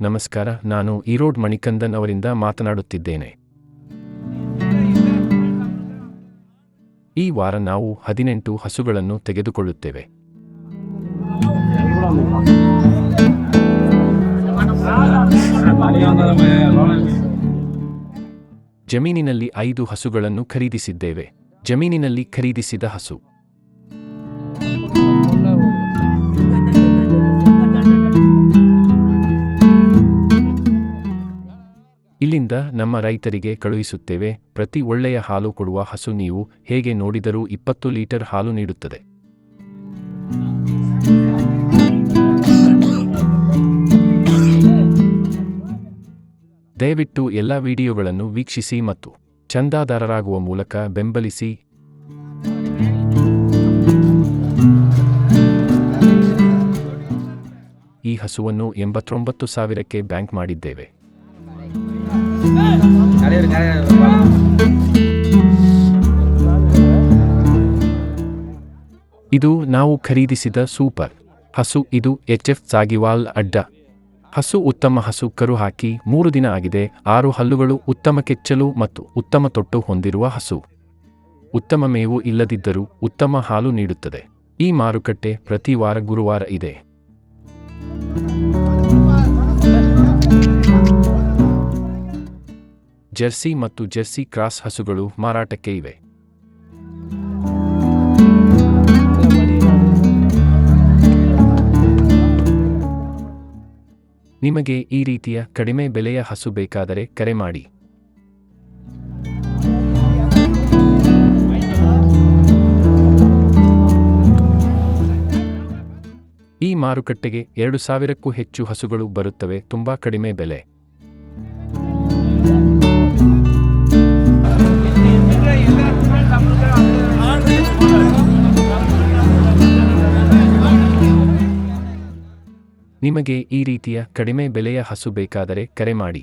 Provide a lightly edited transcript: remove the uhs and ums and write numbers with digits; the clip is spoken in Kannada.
ನಮಸ್ಕಾರ, ನಾನು ಈರೋಡ್ ಮಣಿಕಂದನ್ ಅವರಿಂದ ಮಾತನಾಡುತ್ತಿದ್ದೇನೆ. ಈ ವಾರ ನಾವು 18 ಹಸುಗಳನ್ನು ತೆಗೆದುಕೊಳ್ಳುತ್ತೇವೆ. ಜಮೀನಿನಲ್ಲಿ 5 ಹಸುಗಳನ್ನು ಖರೀದಿಸಿದ್ದೇವೆ. ಜಮೀನಿನಲ್ಲಿ ಖರೀದಿಸಿದ ಹಸು ಇಲ್ಲಿಂದ ನಮ್ಮ ರೈತರಿಗೆ ಕಳುಹಿಸುತ್ತೇವೆ. ಪ್ರತಿ ಒಳ್ಳೆಯ ಹಾಲು ಕೊಡುವ ಹಸು ನೀವು ಹೇಗೆ ನೋಡಿದರೂ 20 ಲೀಟರ್ ಹಾಲು ನೀಡುತ್ತದೆ. ದಯವಿಟ್ಟು ಎಲ್ಲ ವಿಡಿಯೋಗಳನ್ನು ವೀಕ್ಷಿಸಿ ಮತ್ತು ಚಂದಾದಾರರಾಗುವ ಮೂಲಕ ಬೆಂಬಲಿಸಿ. ಈ ಹಸುವನ್ನು 89,000ಕ್ಕೆ ಬ್ಯಾಂಕ್ ಮಾಡಿದ್ದೇವೆ. ಇದು ನಾವು ಖರೀದಿಸಿದ ಸೂಪರ್ ಹಸು. ಇದು HF ಸಾಗಿವಾಲ್ ಅಡ್ಡ ಹಸು. ಉತ್ತಮ ಹಸು. ಕರು ಹಾಕಿ 3 ದಿನ ಆಗಿದೆ. 6 ಹಲ್ಲುಗಳು, ಉತ್ತಮ ಕೆಚ್ಚಲು ಮತ್ತು ಉತ್ತಮ ತೊಟ್ಟು ಹೊಂದಿರುವ ಹಸು. ಉತ್ತಮ ಮೇವು ಇಲ್ಲದಿದ್ದರೂ ಉತ್ತಮ ಹಾಲು ನೀಡುತ್ತದೆ. ಈ ಮಾರುಕಟ್ಟೆ ಪ್ರತಿ ವಾರ ಗುರುವಾರ ಇದೆ. ಜರ್ಸಿ ಮತ್ತು ಜರ್ಸಿ ಕ್ರಾಸ್ ಹಸುಗಳು ಮಾರಾಟಕ್ಕೆ ಇವೆ. ನಿಮಗೆ ಈ ರೀತಿಯ ಕಡಿಮೆ ಬೆಲೆಯ ಹಸು ಬೇಕಾದರೆ ಕರೆ ಮಾಡಿ. ಈ ಮಾರುಕಟ್ಟೆಗೆ 2,000ಕ್ಕೂ ಹೆಚ್ಚು ಹಸುಗಳು ಬರುತ್ತವೆ. ತುಂಬಾ ಕಡಿಮೆ ಬೆಲೆ. ನಿಮಗೆ ಈ ರೀತಿಯ ಕಡಿಮೆ ಬೆಲೆಯ ಹಸು ಬೇಕಾದರೆ ಕರೆ ಮಾಡಿ.